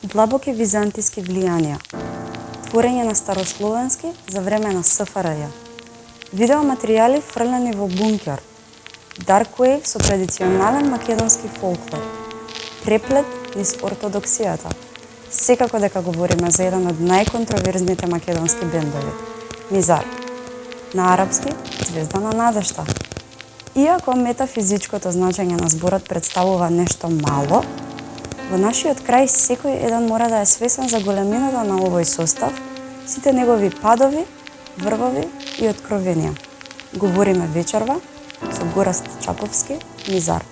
Длабоки византиски влијанија. Творење на старословенски за време на СФРЈ. Видеоматеријали фрлени во бункер. Dark Wave со традиционален македонски фолклор. Преплет низ ортодоксијата. Секако дека говориме за еден од најконтроверзните македонски бендови. Мизар. На арапски звезда на надежта. Иако метафизичкото значење на зборот представува нешто мало, во нашиот крај секој еден мора да е свесен за големината на овој состав, сите негови падови, врвови и откровенија. Говориме вечерва со Гораст Чаповски, Мизар.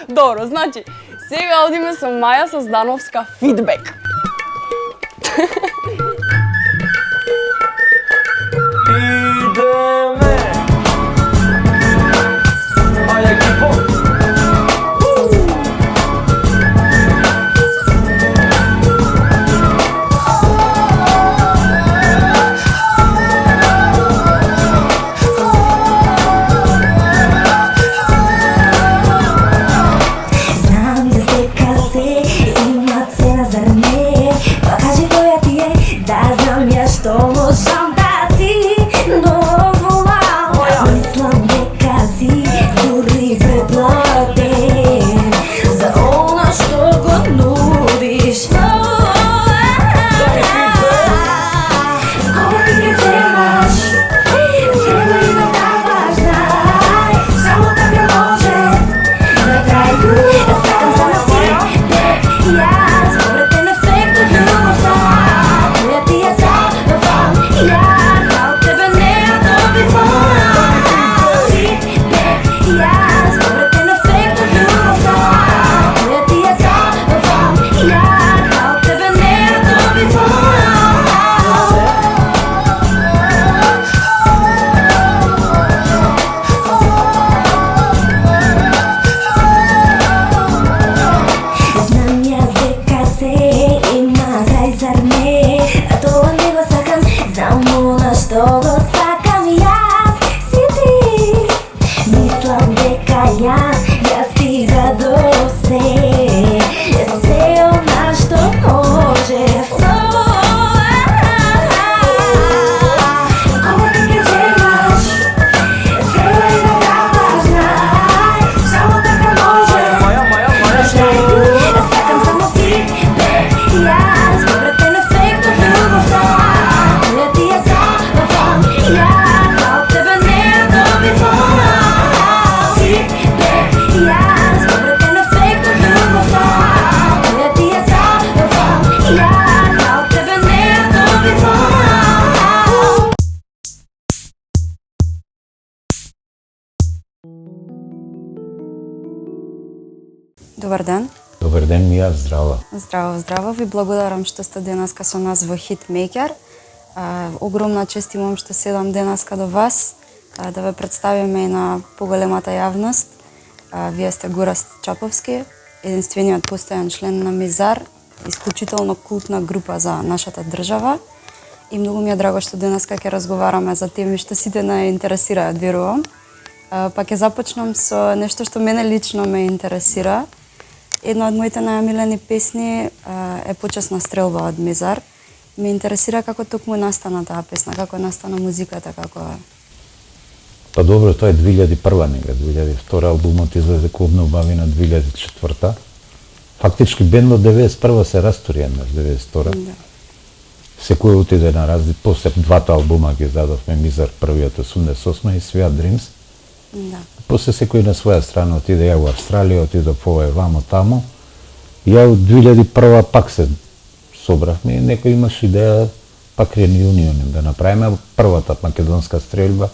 Добро, значи, сега одиме со Маја Создановска фидбек. Идеме! Маја екипо! Добар ден. Добар ден, Мија, здраво. Здраво, здраво. Ви благодарам што сте денеска со нас во Hitmaker. Огромна чест имам што седам денеска до вас, да ве представиме и на поголемата јавност. Вие сте Гораст Чаповски, единствениот постојан член на Мизар, исклучително култна група за нашата држава. И многу ми е драго што денеска ќе разговараме за теми што сите не интересираат, верувам. Па ќе започнам со нешто што мене лично ме интересира. Една од моите најомилени песни е Почесна стрелба од Мизар. Ме интересира како токму настана таа песна, како настана музиката, како е. Па добро, тоа е 2001 нега, 2002 албумот излезе ко обновбавина 2004. Фактички бендот 91 се растури еднаш, 92. Да. Секој отиде на разли, после двата албума ги издадовме, Мизар првиот 88 и Sweat Dreams. Да. После секој на своја страна отиде, ја во Австралија, отиде по вамо тамо. Ја од 2001 пак се собравме и некој имаш идеја пак реunion да направиме првата македонска стрелба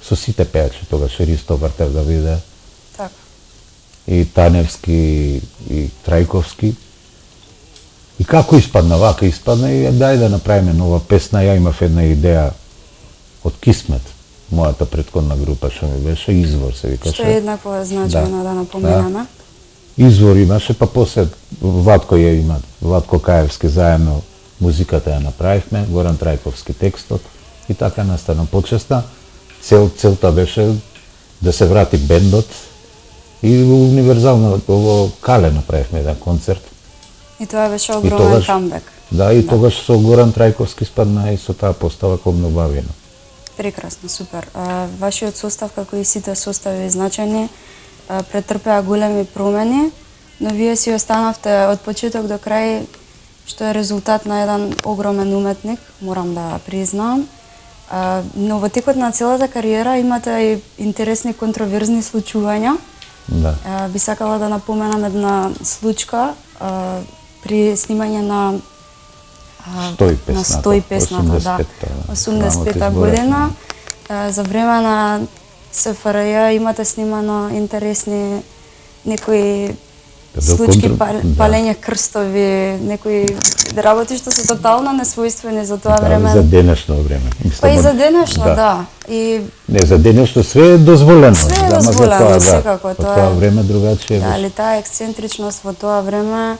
со сите пејачи, тогаш Ристо Вртев да биде, Така. и Таневски, и Трајковски. И како испадна, вака испадна и дај да направиме нова песна. Ја имав една идеја од Кисмет, мојата претходна група што ми беше, Извор се викаше. Што е еднакво значајно да напоменаме. Извор имаше, па после Владко ја има, Владко Каевски заедно музиката ја направивме, Горан Трајковски текстот и така настана почесна. Целта беше да се врати бендот и во универзално во Кале направивме еден концерт. И тоа беше огромен камбек. Да, и тогаш со Горан Трајковски спадна и со таа постава Комно Бавино. Прекрасно, супер. Вашиот состав, како и сите состави значајни, претрпеа големи промени, но вие си останавте од почеток до крај, што е резултат на еден огромен уметник, морам да признам. Но во текот на целата кариера имате и интересни контроверзни случувања. Да. Би сакала да напоменам една случка при снимање на 100 песната, да, 85-та година. За време на СФРЈ имате снимано интересни некои случки, палење крстови, некои работи што се тотално несвојствени за тоа време. За денешно време. Па и за денешно, да. И не, за денешно све е дозволено. све е дозволено, секако. Во тоа време другачие. Да, али таа ексцентричност во тоа време,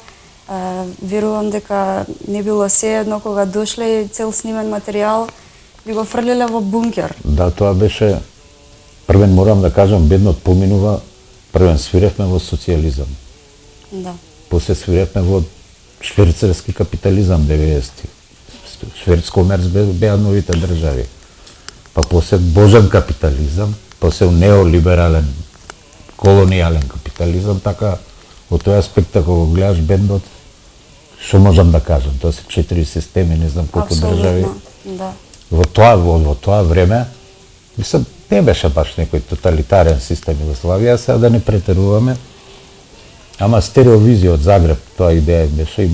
верувам дека не било сеедно кога дошле и цел снимен материјал, би го фрлиле во бункер. Да, тоа беше, првен морам да кажам, бендот поминува, првен свиревме во социјализам. Да. После свиревме во швейцарски капитализам 90-ти. Швейцарско-мерц беа новите држави. Па после божен капитализам, после неолиберален, колонијален капитализам, така во тој аспект ако го гледаш бендот, што можам да кажам, тоа се 4 системи, не знам колку држави. Да. Во тоа време, мислам, не беше баш некој тоталитарен систем Југославија, сега да не претеруваме. Ама Стереовизија од Загреб, тоа идеја беше,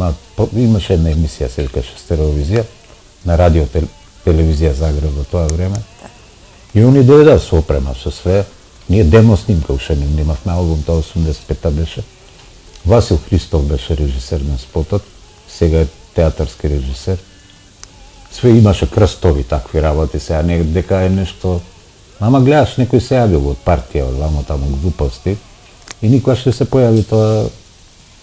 имаше една емисија, се викаше Стереовизија, на радио телевизија Загреб во тоа време. И они дојдаа со опрема, со све. Ние демо снимка уште не немавме, албум тоа 85-та беше. Васил Христов беше режисер на спотот, сега е театарски режисер. Све имаше крстови такви работи, сега не дека е нешто. Ама гледаш некој се јавил од партија, од вамо таму глупости, и никогаш ще се појави тоа.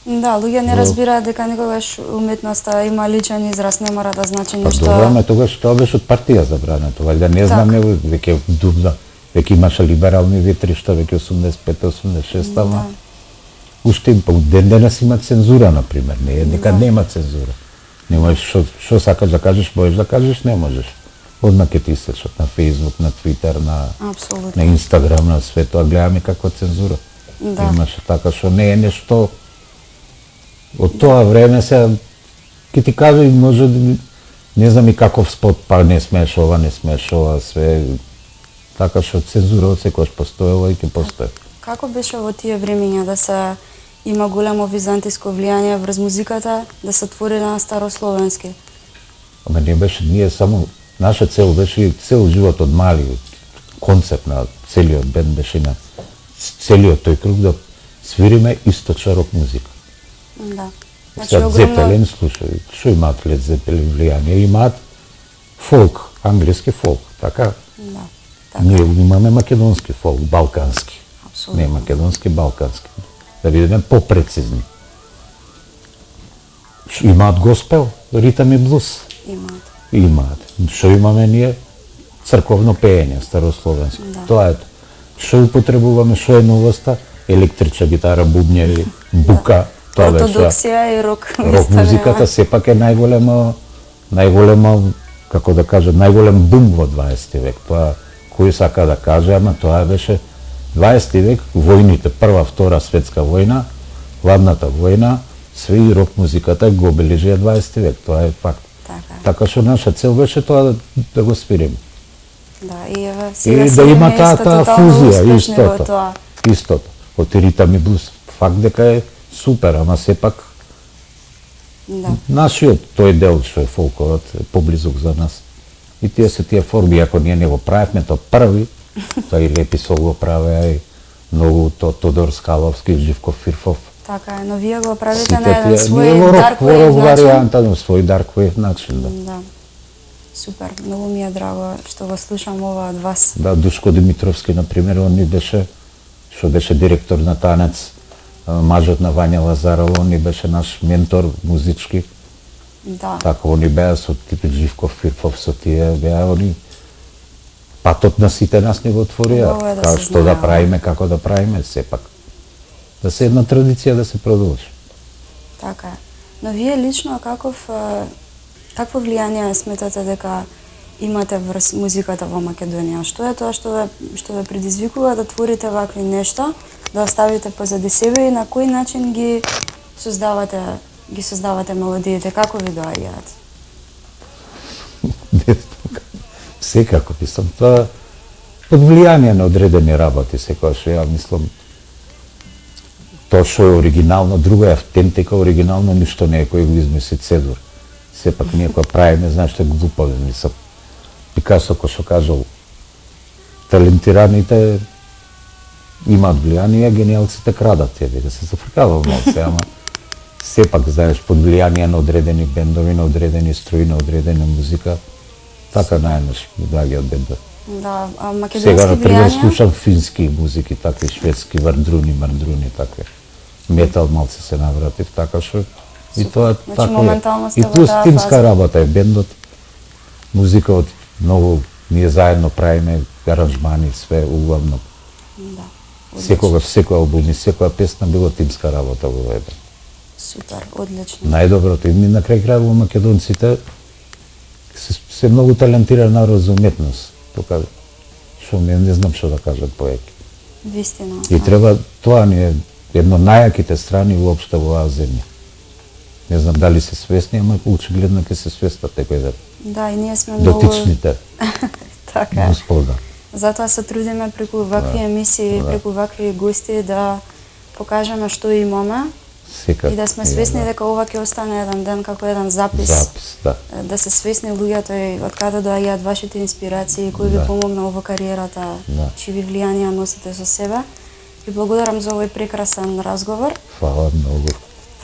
Да, луѓе не разбираат дека никогаш уметноста има личен израз, не мора да значи нешто. Па добро, ама тогаш тоа беше од партија забрането, валјда не знам, веќе дубна, веќе имаше либерални ветришта, веќе 85-86, ама уште па ден денес има цензура, например, не е дека нема цензура. Не можеш што сакаш да кажеш, можеш да кажеш, не можеш. Одма ќе ти истечат на Facebook, на Twitter, на Instagram, на све тоа, гледаме каква цензура. Да. Имаше така што не е нешто од тоа време се ќе ти кажа и може не знам и каков спот, па не смеш ова, не смеш ова, све така што цензура од секојаш постоела и ќе постои. Како беше во тие времења да се има големо византиско влијание врз музиката, да се твори на старословенски? Ама не беше, ние само наша цел беше цел живот од мали, концепт на целиот бенд беше на целиот тој круг да свириме источна рок музика. Да. Значи Зепелин, слушај, што имаат Лед Зепелин влијание? Имаат фолк, англиски фолк, така? Да. Така. Ние имаме македонски фолк, балкански. Апсолутно. Не македонски, балкански. Да бидеме попрецизни. Имаат госпел, ритам и блуз. Имаат. Што имаме ние? Црковно пеење, старословенско. Да. Тоа е. Што употребуваме, што е новоста? Електрична гитара, бубњеви, бука. Тоа беше. Ортодоксија и рок. Рок музиката сепак е најголема, како да кажа, најголем бум во 20 век. Тоа кој сака да каже, ама тоа беше 20 век, војните, прва, втора светска војна, Хладната војна, све и рок музиката го обележија 20 век, тоа е факт. Така што наша цел беше тоа да го спириме. Да, и еве сега да има таа фузија, истото. Истото. Од ритам и блуз, факт дека е супер, ама сепак нашиот тој дел што е фолковот е поблизок за нас. И тие се тие форми, ако ние не го правевме тоа први, тоа и Лепи Сол го правеа, и многу Тодор Скаловски, Живко Фирфов. Така е, но вие го правите на еден свој dark wave варијанта, на свој dark wave начин, да. Супер, многу ми е драго што го слушам ова од вас. Да, Душко Димитровски, например, он ни беше, што беше директор на танец, мажот на Вања Лазарова, он ни беше наш ментор музички. Да. Така, они беа со типи Живко Фирфов, со тие беа они патот на сите нас ни го отворија, како што да правиме, како да правиме, сепак. Да се една традиција да се продолжи. Така е. Но вие лично какво влијание сметате дека имате врз музиката во Македонија? Што е тоа што ве предизвикува да творите вакви нешта, да оставите позади себе и на кој начин ги создавате мелодиите, како ви доаѓаат? Секако, мислам, тоа под влијание на одредени работи, секогаш ја мислам, тоа што е оригинално, друго е автентика, оригинално ништо не е кој го измисли Цедур. Сепак ние кога правиме, знаеш што е глупове, мислам. Пикасо, кој што кажал, талентираните имаат влијание, гениалците крадат, да се зафркава малце, ама сепак, знаеш, под влијание на одредени бендови, на одредени струи, на одредена музика, така најнаш ми доаѓа од бендот. Да, а македонски сега, например, влијања? слушам фински музики, такви шведски, вардруни, такви. Метал малце се навратив, така што и тоа така е. И плюс тимска работа е бендот, музика од многу, ние заедно правиме аранжмани, све углавно. Да. Секогаш, секој албум и секоја песна било тимска работа во овој бенд. Супер, одлично. Најдоброто и ми на крај крајот македонците се многу талентиран народ за уметност. Тука што не знам што да кажам поеќе. Вистина. И треба, тоа ни е едно најаките страни уопште во оваа земја. Не знам дали се свесни, ама очигледно ќе се свестат некој ден. Да, и ние сме многу дотичните. Така е. Господа. Затоа се трудиме преку вакви емисии, преку вакви гости да покажеме што имаме. И да сме свесни дека ова ќе остане еден ден како еден запис. Да се свесни луѓето и од каде доаѓаат вашите инспирации, кој ви помогнал во кариерата, чиви влијанија носите со себе. Ви благодарам за овој прекрасен разговор. Фала многу.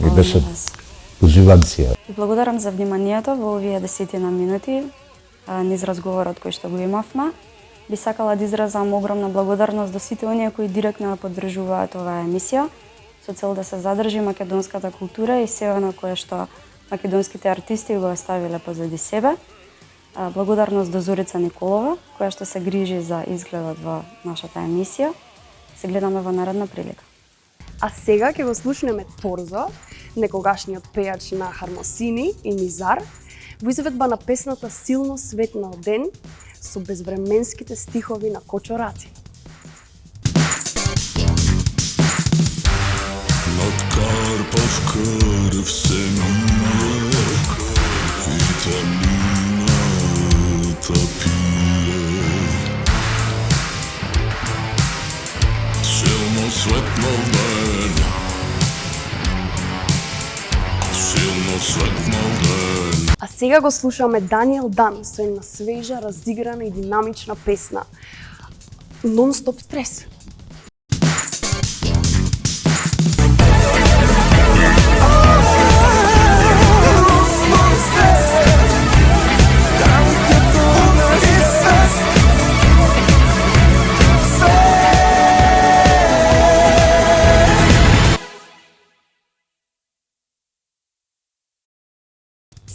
И беше уживанција. Ви благодарам за вниманието во овие 10 минути низ разговорот кој што го имавме. Би сакала да изразам огромна благодарност до сите оние кои директно поддржуваат оваа емисија, со цел да се задржи македонската култура и се она кое што македонските артисти го оставиле позади себе. Благодарност до Зорица Николова, која што се грижи за изгледот во нашата емисија. Се гледаме во наредна прилика. А сега ќе го слушнеме Торзо, некогашниот пејач на Хармосини и Низар, во изведба на песната Силно светнал ден со безвременските стихови на Кочо Раци. Над Карпов крв се мие, витамината пие. Силно светнал ден, силно светнал ден. А сега го слушаме Даниел Дан со една свежа, разиграна и динамична песна Non-Stop Стрес.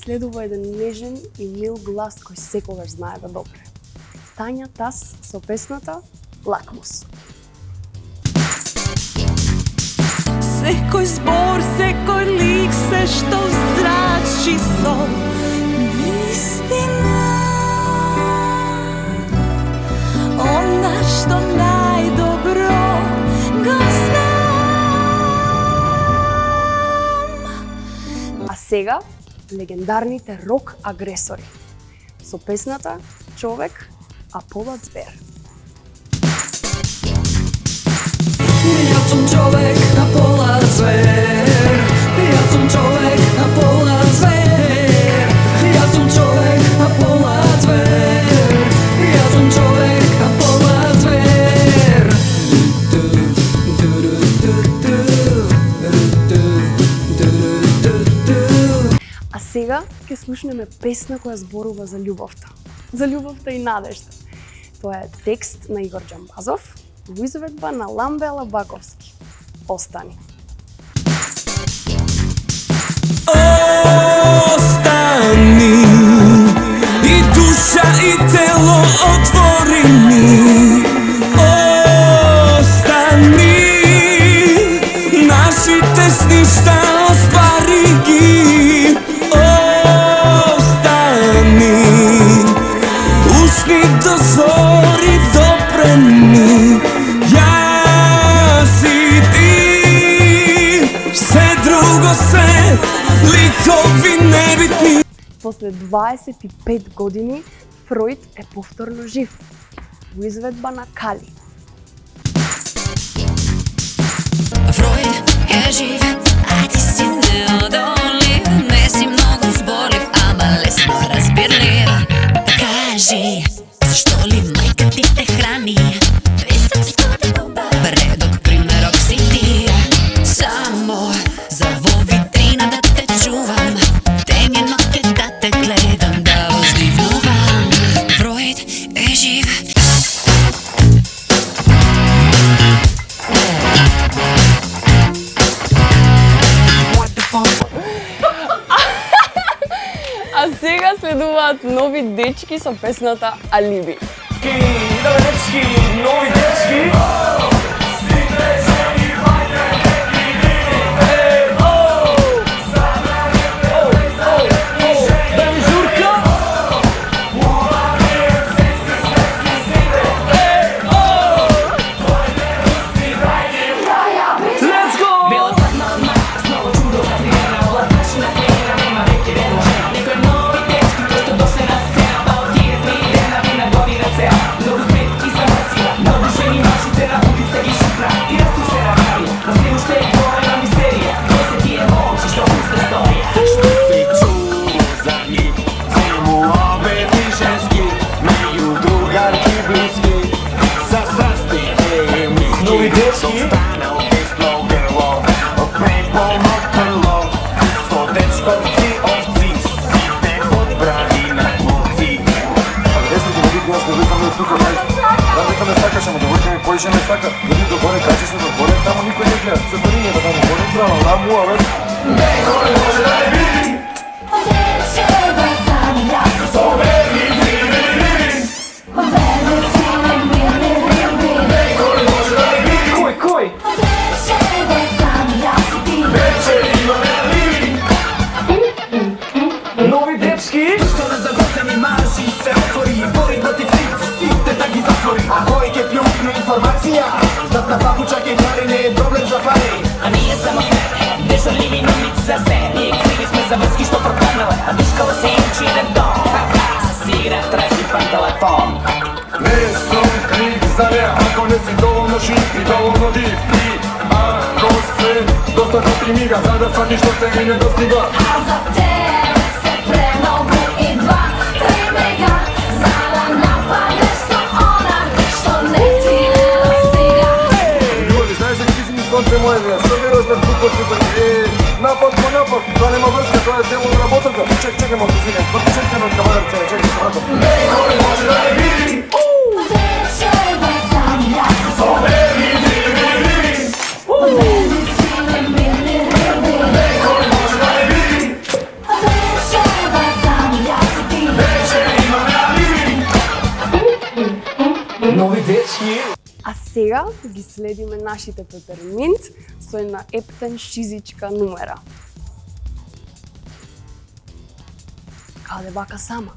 Следува еден нежен и мил глас кој секогаш знае да допре. Тања Тас со песната Лакмус. Секој збор, секој лик, се што зрачи со вистина. Она што најдобро го знае. сега, легендарните рок агресори со песната Човек, а полат звер. Ja sam čovek, a pola zver. Ja sam čovek, a pola zver. Ja sam čovek, a pola zver. Ja sam čovek, a pola zver. А сега ќе слушнеме песна која зборува за љубовта и надежда. Тоа е текст на Игор Џамбазов во изведба на Ламбе Алабаковски. Остани. Остани и душа и тело отвори ми. Остани нашите сништа оствари ги. Остани ушни до зори допрени. Јас и ти се друго се ликови небитни. После 25 години Фројд е повторно жив во изведба на Кали. Фројд е жив, а ти си неодолив. Не си многу зборлив, ама лесно разбирлив. Кажи, зашто ли мајка ти те храни? Висок скотен предок примерок си ти. Само за во витрина да те чувам, темјено ке да те гледам, да воздивнувам. Фројд е жив. А сега следуваат нови дечки со песната Алиби. Кој не сака, да ви догоре качествено горе, таму никој не гледа. Се пари да таму горе, трала, ламу, абе. Некој може да не види. Кој? Вече има нови дечки. Што не заготвени марши се отвори, бори против сите да ги затвори. А кој ќе плюкне информација? Знат на папуча ке кари не е проблем за пари. А ние само сме дешаливи номици за се. Ние криви сме за врски што пропаднале, а дишкала се им учи редом. Сира траси пан телефон. Не сум крив за неа, ако не си доволно жив и доволно див. И ако се достатно примига, за да сватиш што се ми не достига. А за тебе се премногу и 2-3 мега, за да нападнеш со она што не ти не достига. Люди, знаеш дека ти си ми сонце моје, бе, што веруваш на тук почнете? Напад по напад, тоа нема врска, тоа е дело на работата. Чекај малку, извинем, чекај на кавадарце, чекај се вратам. Некој може да не види. Нови дечки. А сега ги следиме нашите Пеперминт со една ептен шизичка нумера. Каде бака сама?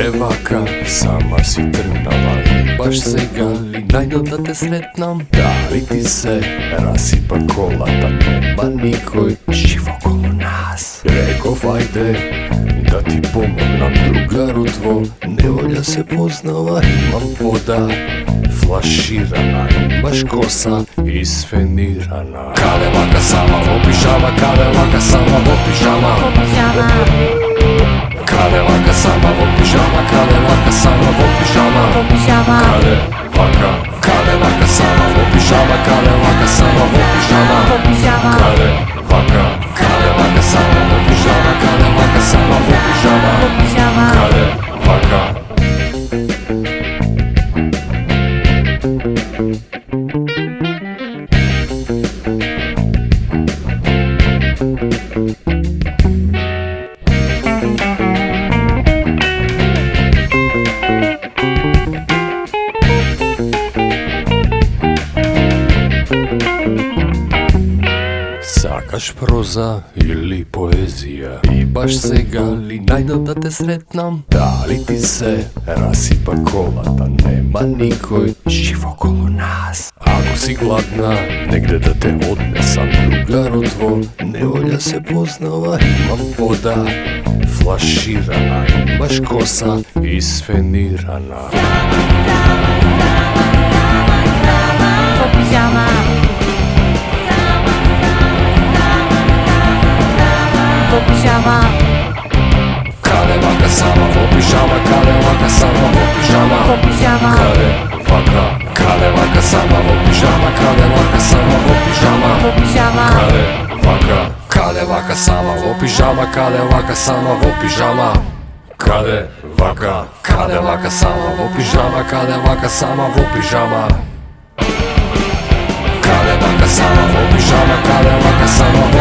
Каде вака, сама си тргнала и баш сега ли најдов да те сретнам? Дали ти се расипа колата, нема никој жив околу нас. Реков ајде да ти помогнам, другарутво, неволја се познава, имам вода флаширана, имаш коса исфенирана. Каде вака сама во пижама, каде вака сама во пижама, каде вака сама во пижама, каде вака сама во пижама, каде вака сама во пижама, каде вака сама во пижама, каде вака сама во пижама, каде вака сама во пижама, каде вака. Сакаш проза или поезија? И баш сега ли најдов да те сретнам? Дали ти се расипа колата, нема никој жив околу нас. Ако си гладна, негде да те однесам, другарутво, неволја се познава, имам вода флаширана, имаш коса исфенирана. Каде вака сама во пижама, каде вака сама во пижама, каде вака сама во пижама, каде вака сама во пижама, каде вака сама во пижама, каде вака сама во пижама, каде вака сама во пижама, каде вака сама во пижама, каде вака сама во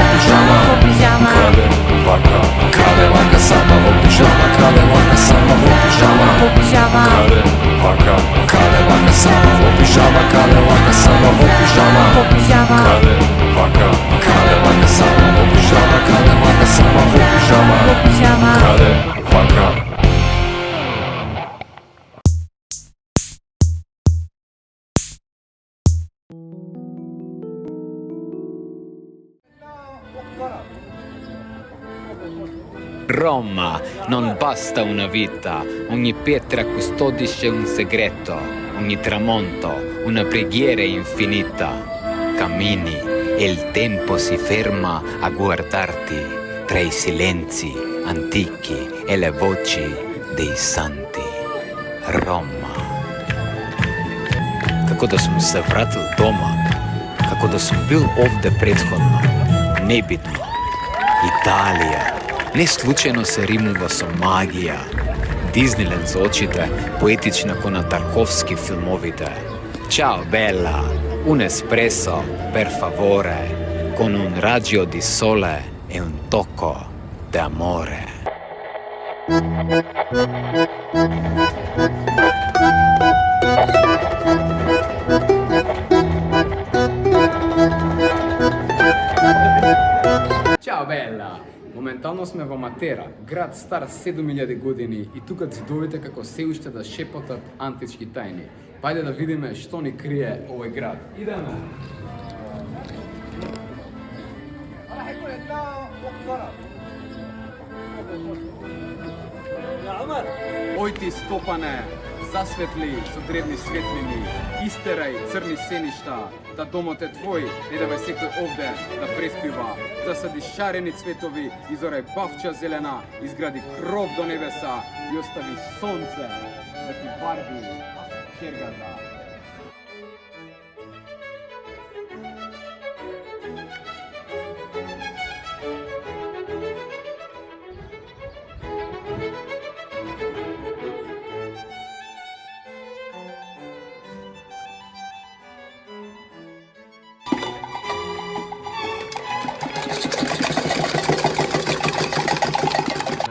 пижама, каде вака сама во пижама, каде вака сама во пижама, каде вака сама во пижама, каде вака сама во пижама, каде вака сама во пижама, каде вака сама во пижама, каде вака сама во пижама, каде вака. Roma non basta una vita, ogni pietra custodisce un segreto, ogni tramonto una preghiera infinita. Cammini e il tempo si ferma a guardarti tra i silenzi antichi e le voci dei santi. Roma. Како да сум се вратил дома, како да сум бил овде претходно, небитно. Италија. Не случајно се римува со магија. Дизниленд за очите, поетична ко на Тарковски филмовите. Ciao bella, un espresso, per favore, con un raggio di sole e un tocco d'amore. Ciao bella! Моментално сме во Матера, град стар 7000 години и тука ѕидовите како се уште да шепотат антички тајни. Пајде да видиме што ни крие овој град. Идеме! Ој ти Стопане, засветли со древни светлини, истерај црни сеништа, да домот е твој, не давај секој овде да преспива, да сади шарени цветови, изорај бавча зелена, изгради кров до небеса и остави сонце да ти барби чергата.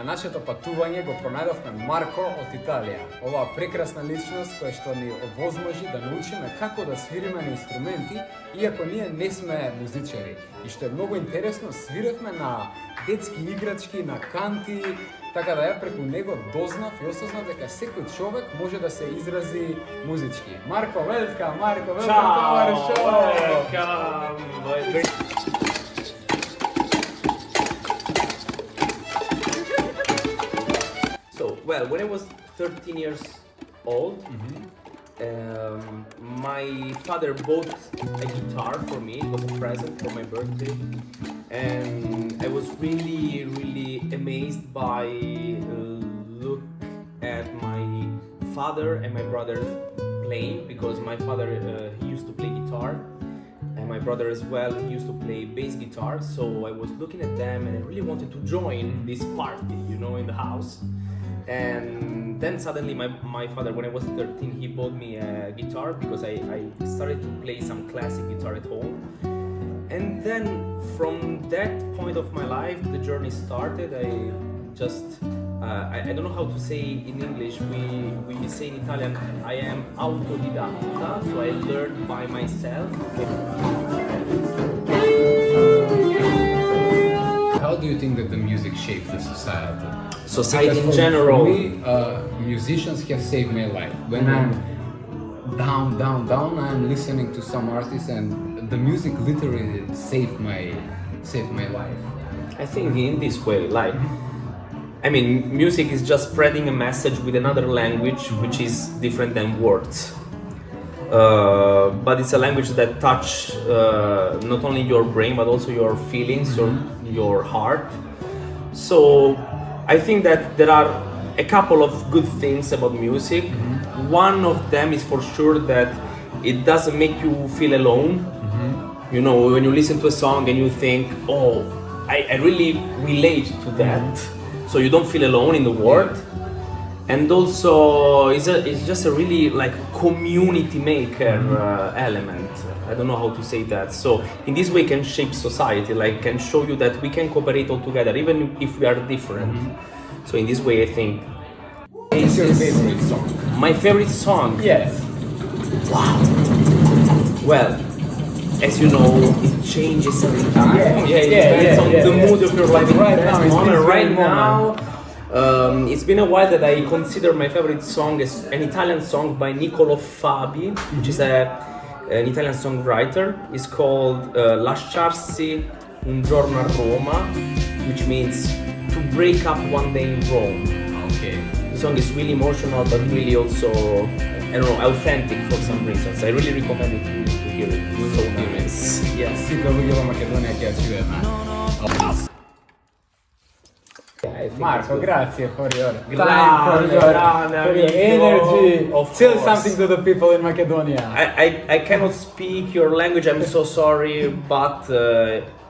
Нашето патување го пронајдовме Марко од Италија. Оваа прекрасна личност која што ни овозможи да научиме како да свириме на инструменти, иако ние не сме музичари. И што е многу интересно, свиревме на детски играчки, на канти, така да ја преку него дознав и осознав дека секој човек може да се изрази музички. Марко, welcome to our show! So, well, when I was 13 years old, my father bought a guitar for me. It was a present for my birthday. And I was really amazed by look at my father and my brother playing, because my father he used to play guitar, and my brother as well used to play bass guitar. So I was looking at them and I really wanted to join this party, you know, in the house. And then suddenly my father, when I was 13, he bought me a guitar because I started to play some classic guitar at home. And then from that point of my life, the journey started. I don't know how to say in English. We say in Italian, I am autodidatta, so I learned by myself. How do you think that the music shaped the society? Society in general. For me, musicians have saved my life. When I'm down, I'm listening to some artists, and the music literally saved my life. I think in this way, like, I mean, music is just spreading a message with another language which is different than words. But it's a language that touch not only your brain but also your feelings, your heart. So I think that there are a couple of good things about music. One of them is for sure that it doesn't make you feel alone. You know, when you listen to a song and you think, oh, I really relate to that. So you don't feel alone in the world. And also, it's just a really like community maker element. I don't know how to say that. So in this way, can shape society, like can show you that we can cooperate all together, even if we are different. So in this way, I think. What's your favorite song? My favorite song? Yes. Wow. Well, as you know, it changes every time. It depends on the mood of your life right now. It's been a while that I consider my favorite song as an Italian song by Niccolò Fabi, which is an Italian songwriter. It's called Lasciarsi un giorno a Roma, which means to break up one day in Rome. Okay. The song is really emotional, but really also, I don't know, authentic for some reasons. I really recommend it to hear it. So nice. Yes. Сите луѓе во Македонија ќе чујат. Marco, grazie for your time, for your energy. Tell something to the people in Macedonia. I cannot speak your language, I'm so sorry, but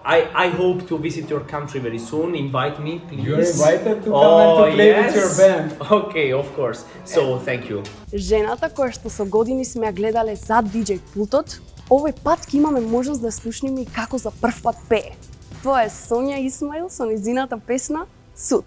I hope to visit your country very soon. Invite me, please. You're invited to come and to play with your band. Okay, of course. So, thank you. Жената која што со години сме ја гледале зад DJ пултот, овој пат ќе имаме можност да слушнеме и како за прв пат пее. Тоа е Сонја Исмаил со нејзината песна Суд.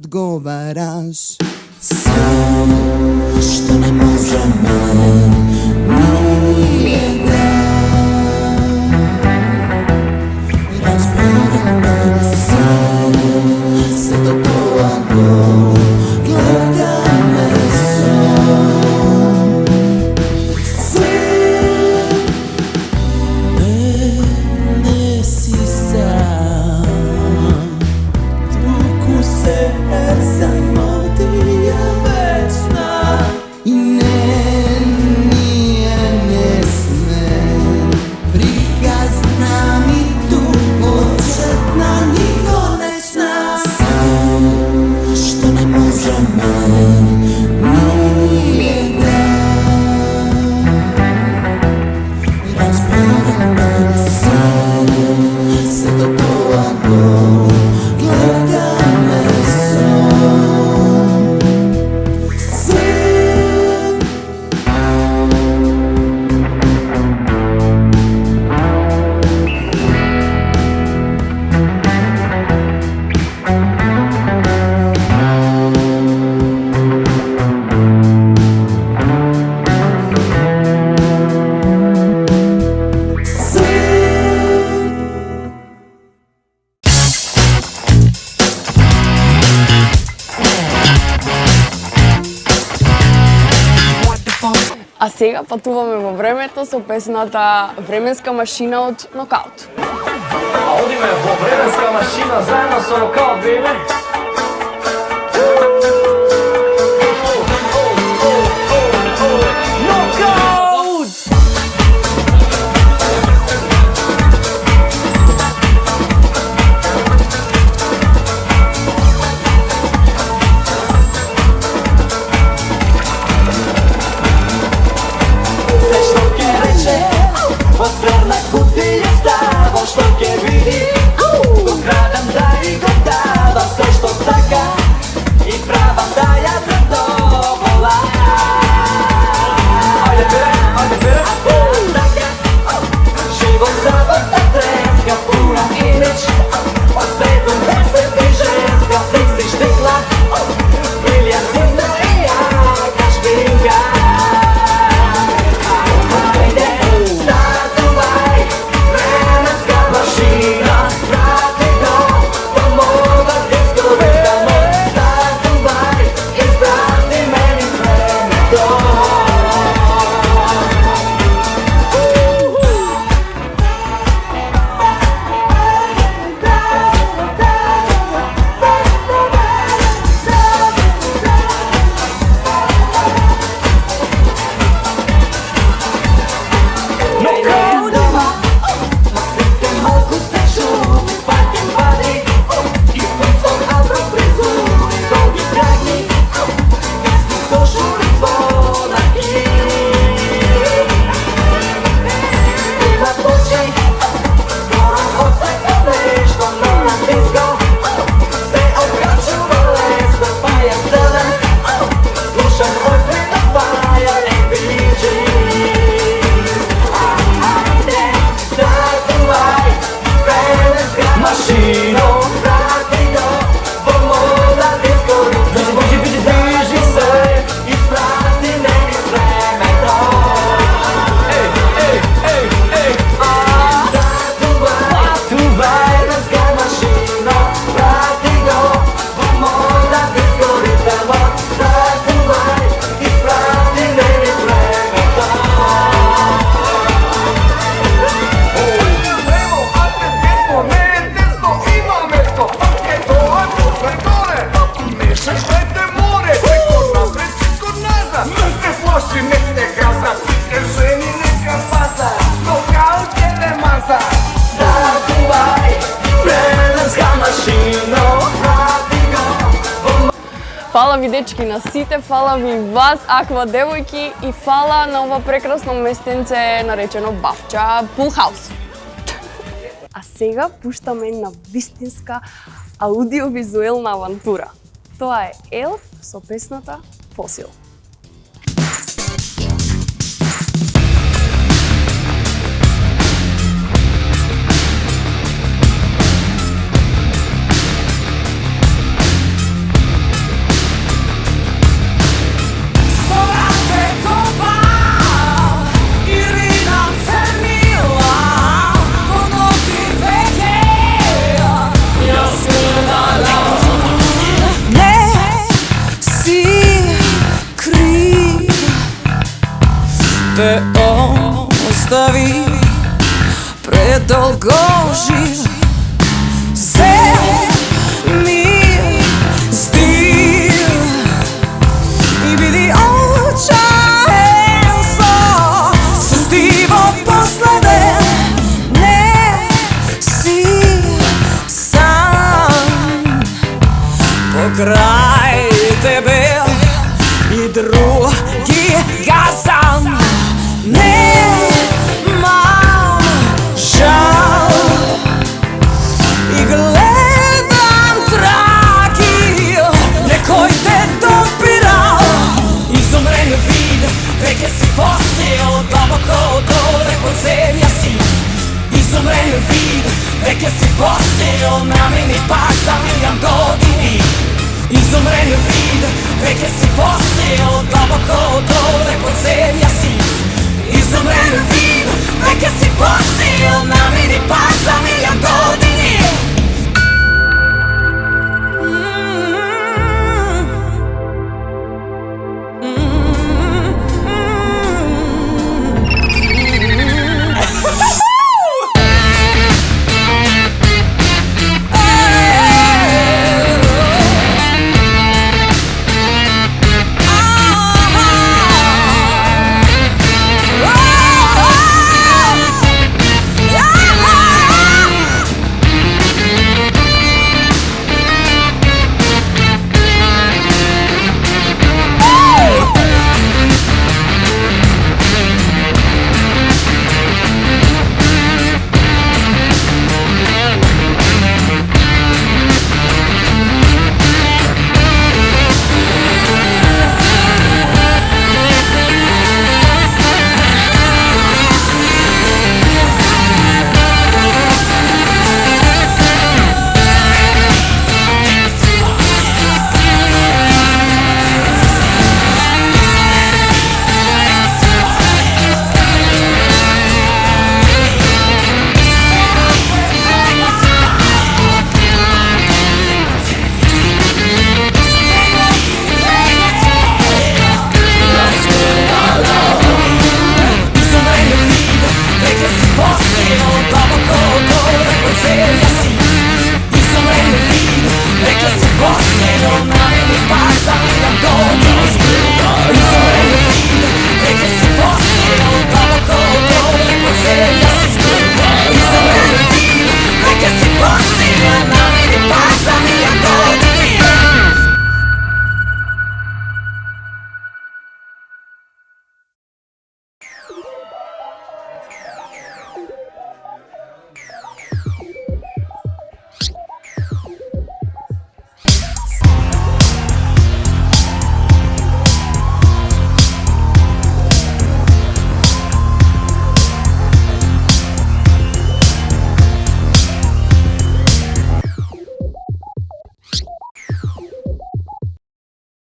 odgovaraš. Samo što ne možemo nije da razgovaramo. Samo se to polako gleda me sam. Sve ne si sam. Truku se samotija večna i nije ne sme. Prikazna mi tu početna ni konečna. Samo što ne možemo nije da razgovaramo. Samo se to polako gleda me sam. А сега патуваме во времето со песната Временска машина од Нокаут. А одиме во временска машина заедно со Нокаут, бебе. Нокаут! Се што ќе рече, во црна кутија става, што ќе види, го крадам да и го давам се што сака и правам да ја задовола. Ајде бере, а тоа сака, живот забавта треска, пуна имидж, од 70 и женска, секси штикла, брилјантина и јака шпинка. Фала ви дечки на сите, фала ви вас, Аква девојки и фала на ова прекрасно местенце наречено Бавча Пулхаус. А сега пуштаме една вистинска аудиовизуелна авантура. Тоа е Елф со песната Фосил. go živ. Se mi stil i vidi očajen so sa stivo posleden. Ne si sam pokraj tebe i drugi gazam. Nemam žal i gledam tragiju, nekoj te dopirao. Izumren vid, veke si poseo, duboko dole pod zemlja si. Izumren vid, veke si poseo, na meni pak za milion godini. Izumren vid, veke si poseo, duboko dole pod zemlja si. Izumren vid, veke si poseo, na meni pak